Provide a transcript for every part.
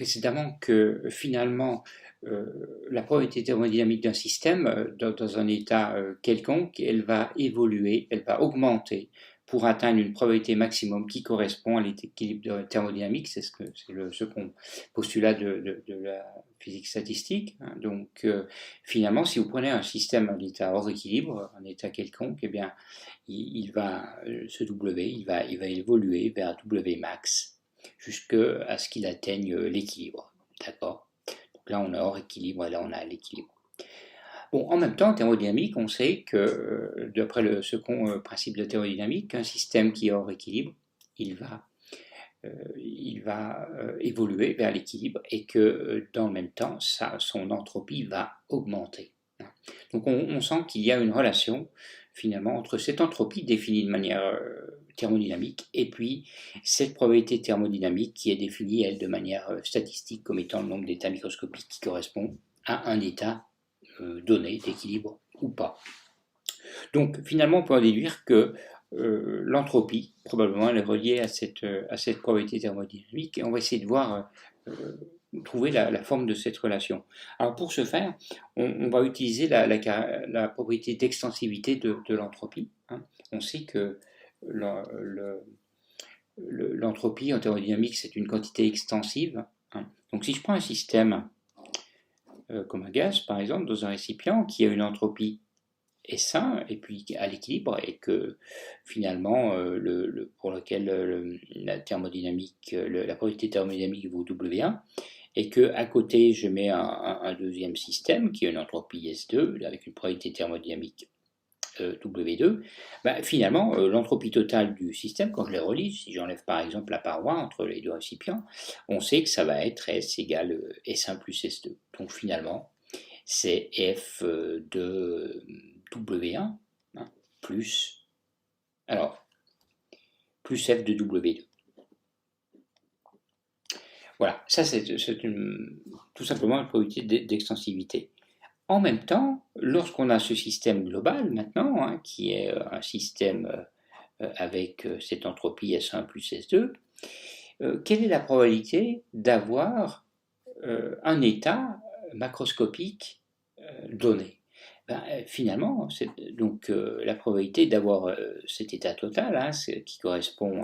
précédemment que finalement la probabilité thermodynamique d'un système dans un état quelconque, elle va évoluer, elle va augmenter pour atteindre une probabilité maximum qui correspond à l'équilibre thermodynamique. C'est le second postulat de la physique statistique. Donc finalement, si vous prenez un système à l'état hors équilibre, un état quelconque, eh bien, il va ce W, il va évoluer vers W max jusqu'à ce qu'il atteigne l'équilibre. D'accord? Donc là, on a hors équilibre et là, on a l'équilibre. Bon, en même temps, en thermodynamique, on sait que, d'après le second principe de thermodynamique, un système qui est hors équilibre, il va évoluer vers l'équilibre et que dans le même temps, son entropie va augmenter. Donc on sent qu'il y a une relation finalement entre cette entropie définie de manière thermodynamique et puis cette probabilité thermodynamique qui est définie, elle, de manière statistique comme étant le nombre d'états microscopiques qui correspond à un état donné d'équilibre ou pas. Donc finalement on peut en déduire que l'entropie, probablement, elle est reliée à cette probabilité thermodynamique et on va essayer de voir trouver la forme de cette relation. Alors pour ce faire, on va utiliser la propriété d'extensivité de l'entropie. On sait que l'entropie en thermodynamique, c'est une quantité extensive. Donc si je prends un système comme un gaz, par exemple, dans un récipient qui a une entropie S1 et puis à l'équilibre et que finalement pour lequel la thermodynamique, la probabilité thermodynamique vaut W1 et que à côté je mets un deuxième système qui a une entropie S2 avec une probabilité thermodynamique W2, finalement l'entropie totale du système, quand je les relie, si j'enlève par exemple la paroi entre les deux récipients, on sait que ça va être S égale S1 plus S2. Donc finalement c'est F de W1 plus F de W2. Voilà, ça c'est tout simplement une probabilité d'extensivité. En même temps, lorsqu'on a ce système global maintenant, qui est un système avec cette entropie S1 plus S2, quelle est la probabilité d'avoir un état macroscopique donné? Finalement, donc la probabilité d'avoir cet état total, qui correspond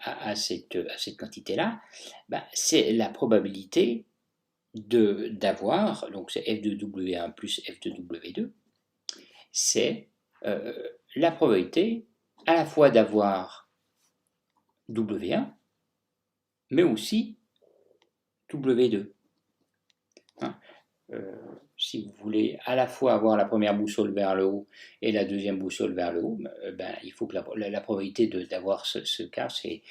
à cette quantité-là, c'est la probabilité d'avoir, donc c'est f de W1 plus f de W2, c'est la probabilité à la fois d'avoir W1, mais aussi W2. Si vous voulez à la fois avoir la première boussole vers le haut et la deuxième boussole vers le haut, il faut que la probabilité d'avoir ce cas, c'est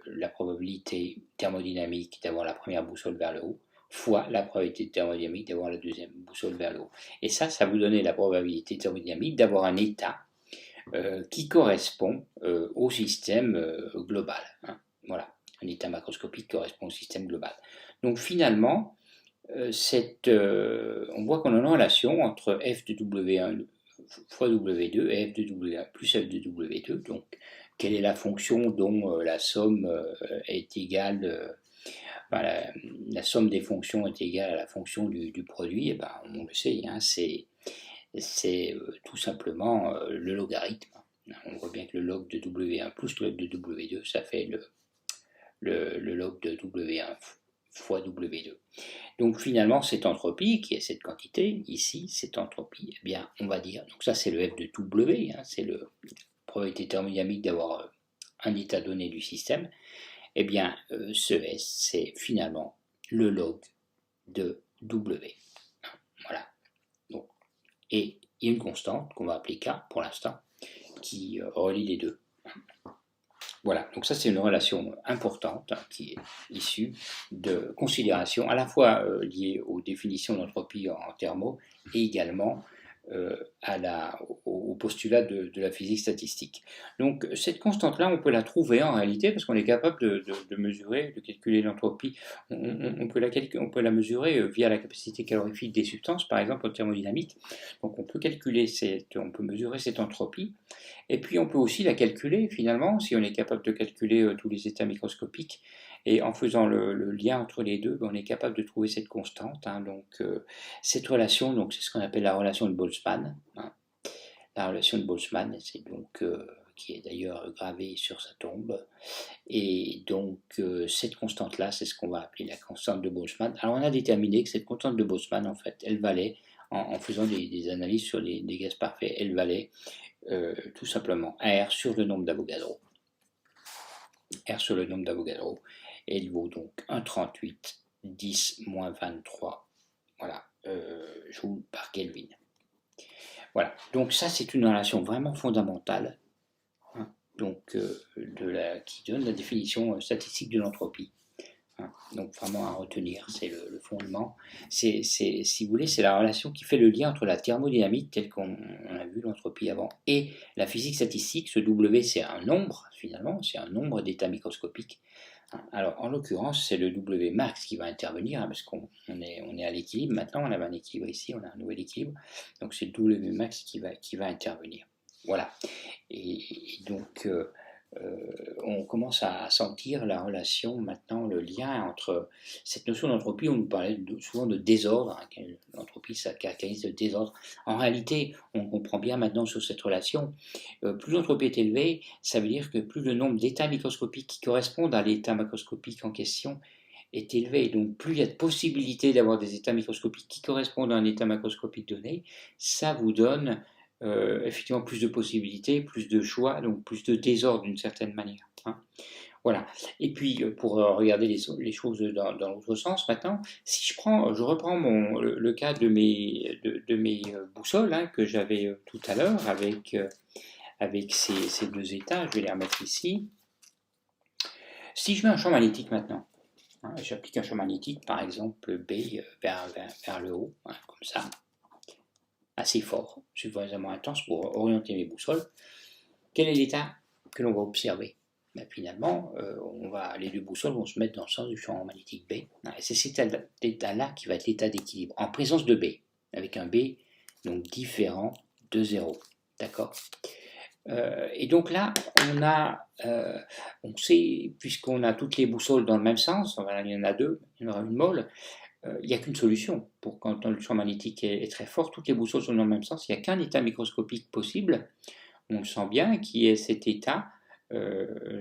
la probabilité thermodynamique d'avoir la première boussole vers le haut fois la probabilité thermodynamique d'avoir la deuxième boussole vers le haut. Et ça vous donnait la probabilité thermodynamique d'avoir un état qui correspond au système global. Voilà, un état macroscopique correspond au système global. Donc finalement, on voit qu'on a une relation entre f de W1 fois W2 et f de W1 plus f de W2. Donc, quelle est la fonction dont la somme est égale, la somme des fonctions est égale à la fonction du produit? On le sait, c'est tout simplement le logarithme. On voit bien que le log de W1 plus le log de W2, ça fait le log de W1 fois W2. Donc finalement, cette entropie, qui est cette quantité, ici, cette entropie, on va dire, donc ça c'est le f de W, c'est la probabilité thermodynamique d'avoir un état donné du système, ce S, c'est finalement le log de W. Voilà. Donc, et il y a une constante qu'on va appeler K pour l'instant, qui relie les deux. Voilà, donc ça c'est une relation importante qui est issue de considérations à la fois liées aux définitions d'entropie en thermo et également au postulat de la physique statistique. Donc cette constante-là, on peut la trouver en réalité parce qu'on est capable de mesurer, de calculer l'entropie. On peut la mesurer via la capacité calorifique des substances, par exemple en thermodynamique. Donc on peut mesurer cette entropie. Et puis on peut aussi la calculer finalement, si on est capable de calculer tous les états microscopiques. Et en faisant le lien entre les deux, on est capable de trouver cette constante. Hein. Donc cette relation, donc c'est ce qu'on appelle la relation de Boltzmann. Hein. La relation de Boltzmann, c'est donc qui est d'ailleurs gravée sur sa tombe. Et donc cette constante-là, c'est ce qu'on va appeler la constante de Boltzmann. Alors on a déterminé que cette constante de Boltzmann, en fait, elle valait, en faisant des analyses sur des gaz parfaits, elle valait tout simplement R sur le nombre d'Avogadro. R sur le nombre d'Avogadro. Et elle vaut donc 1,38 10 moins 23 voilà, joules par Kelvin. Voilà, donc ça c'est une relation vraiment fondamentale, hein, donc, qui donne la définition statistique de l'entropie. Hein. Donc vraiment à retenir, c'est le fondement. Si vous voulez, c'est la relation qui fait le lien entre la thermodynamique, telle qu'on a vu l'entropie avant, et la physique statistique. Ce W, c'est un nombre, finalement, c'est un nombre d'états microscopiques. Alors, en l'occurrence, c'est le W max qui va intervenir, hein, parce qu'on est à l'équilibre maintenant, on avait un équilibre ici, on a un nouvel équilibre, donc c'est le W max qui va intervenir. Voilà. Et donc, on commence à sentir la relation maintenant, le lien entre cette notion d'entropie. On nous parlait souvent de désordre, hein, l'entropie ça caractérise le désordre. En réalité, on comprend bien maintenant sur cette relation, plus l'entropie est élevée, ça veut dire que plus le nombre d'états microscopiques qui correspondent à l'état macroscopique en question est élevé. Donc plus il y a de possibilités d'avoir des états microscopiques qui correspondent à un état macroscopique donné, ça vous donne effectivement plus de possibilités, plus de choix, donc plus de désordre d'une certaine manière. Hein. Voilà. Et puis pour regarder les choses dans l'autre sens maintenant, si je reprends le cas de mes boussoles, hein, que j'avais tout à l'heure avec ces deux états, je vais les remettre ici. Si je mets un champ magnétique maintenant, hein, j'applique un champ magnétique, par exemple B vers le haut, hein, comme ça, assez fort, suffisamment intense pour orienter mes boussoles. Quel est l'état que l'on va observer? Ben finalement, les deux boussoles vont se mettre dans le sens du champ magnétique B. Et c'est cet état-là qui va être l'état d'équilibre, en présence de B, avec un B donc différent de 0. D'accord? Et donc là, on sait, puisqu'on a toutes les boussoles dans le même sens, il y en a deux, il y en aura une molle, il n'y a qu'une solution pour quand le champ magnétique est très fort, toutes les boussoles sont dans le même sens, il n'y a qu'un état microscopique possible, on le sent bien, qui est cet état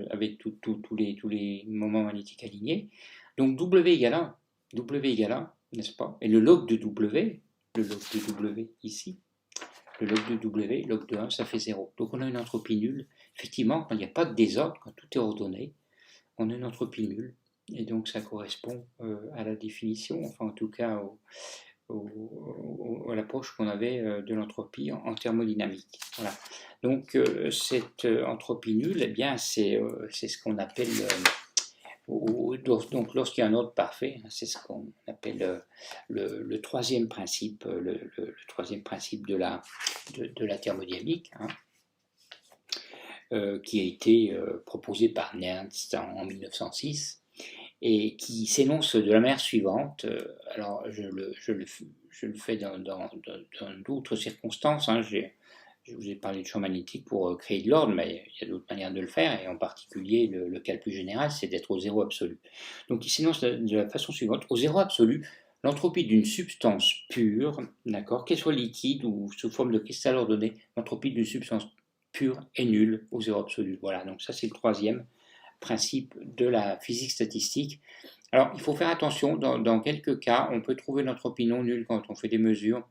avec tous les moments magnétiques alignés. Donc W égale 1, n'est-ce pas? Et le log de W ici, le log de W, log de 1, ça fait 0. Donc on a une entropie nulle. Effectivement, quand il n'y a pas de désordre, quand tout est ordonné, on a une entropie nulle. Et donc ça correspond à la définition, enfin en tout cas à l'approche qu'on avait de l'entropie en thermodynamique. Voilà. Donc cette entropie nulle, eh bien c'est ce qu'on appelle donc lorsqu'il y a un ordre parfait, c'est ce qu'on appelle le troisième principe, le troisième principe de la thermodynamique, hein, qui a été proposé par Nernst en 1906 et qui s'énonce de la manière suivante. Alors je le fais dans d'autres circonstances. Hein, je vous ai parlé de champ magnétique pour créer de l'ordre, mais il y a d'autres manières de le faire, et en particulier le cas le plus général, c'est d'être au zéro absolu. Donc il s'énonce de la façon suivante. Au zéro absolu, l'entropie d'une substance pure, d'accord, qu'elle soit liquide ou sous forme de cristal ordonné, l'entropie d'une substance pure est nulle au zéro absolu. Voilà, donc ça c'est le troisième principe de la physique statistique. Alors il faut faire attention, dans quelques cas, on peut trouver l'entropie non nulle quand on fait des mesures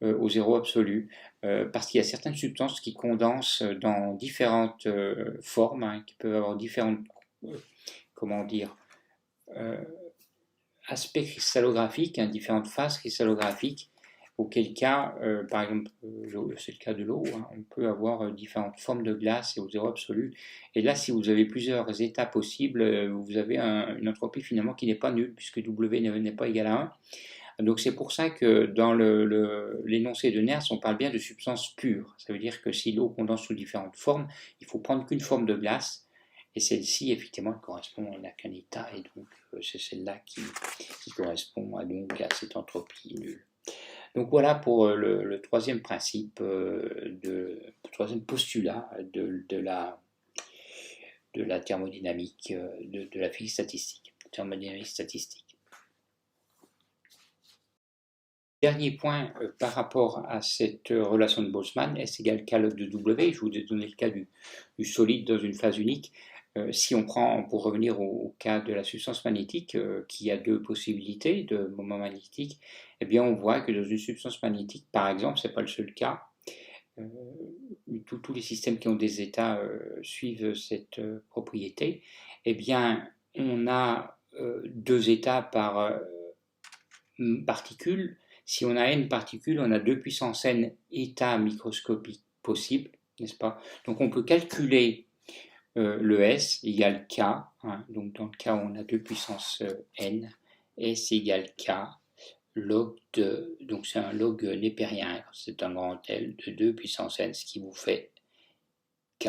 au zéro absolu, parce qu'il y a certaines substances qui condensent dans différentes formes, hein, qui peuvent avoir différentes, comment dire, aspects cristallographiques, hein, différentes phases cristallographiques, auquel cas, par exemple, c'est le cas de l'eau, hein, on peut avoir différentes formes de glace et au zéro absolu. Et là, si vous avez plusieurs états possibles, vous avez une entropie finalement qui n'est pas nulle, puisque W n'est pas égal à 1. Donc c'est pour ça que dans l'énoncé de Nernst, on parle bien de substance pure. Ça veut dire que si l'eau condense sous différentes formes, il faut prendre qu'une forme de glace. Et celle-ci, effectivement, elle correspond à qu'un état, et donc c'est celle-là qui correspond donc à cette entropie nulle. Donc voilà pour le troisième principe, le troisième postulat de la thermodynamique, de la physique statistique, thermodynamique statistique. Dernier point par rapport à cette relation de Boltzmann, S égale K log de W, je vous ai donné le cas du solide dans une phase unique. Si on prend, pour revenir au cas de la substance magnétique, qui a deux possibilités de moment magnétique, eh bien on voit que dans une substance magnétique, par exemple, ce n'est pas le seul cas, tous les systèmes qui ont des états suivent cette propriété, eh bien on a deux états par particule. Si on a n particules, on a 2 puissance n états microscopiques possibles, n'est-ce pas? Donc on peut calculer le S égale K, hein, donc dans le cas où on a 2 puissance n, S égale K, log de, donc c'est un log népérien, c'est un grand L de 2 puissance n, ce qui vous fait K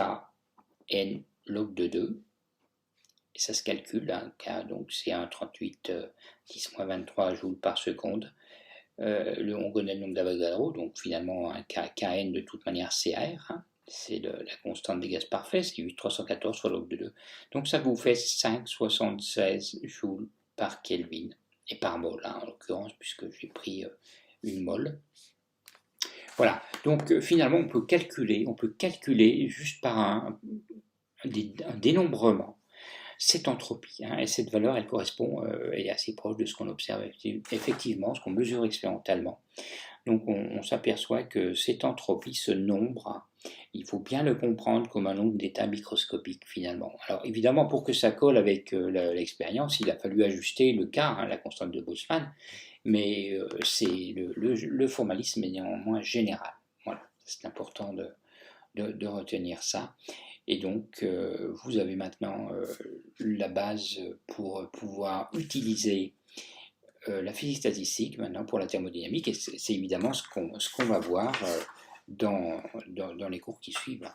n log de 2. Et ça se calcule, hein, K, donc c'est 1,38 10-23 joules par seconde. On connaît le nombre d'Avogadro, donc finalement un Kn de toute manière CR, hein, c'est la constante des gaz parfaits, c'est 8,314 fois log de 2. Donc ça vous fait 5,76 joules par Kelvin, et par mol, hein, en l'occurrence, puisque j'ai pris une mol. Voilà, donc finalement on peut calculer juste par un dénombrement cette entropie, hein, et cette valeur, elle correspond, elle est assez proche de ce qu'on observe effectivement, ce qu'on mesure expérimentalement. Donc on s'aperçoit que cette entropie, ce nombre, il faut bien le comprendre comme un nombre d'états microscopiques finalement. Alors évidemment, pour que ça colle avec l'expérience, il a fallu ajuster le cas, hein, la constante de Boltzmann, mais c'est le formalisme est néanmoins général. Voilà, c'est important de retenir ça. Et donc, vous avez maintenant la base pour pouvoir utiliser la physique statistique maintenant pour la thermodynamique. Et c'est évidemment ce qu'on va voir dans les cours qui suivent.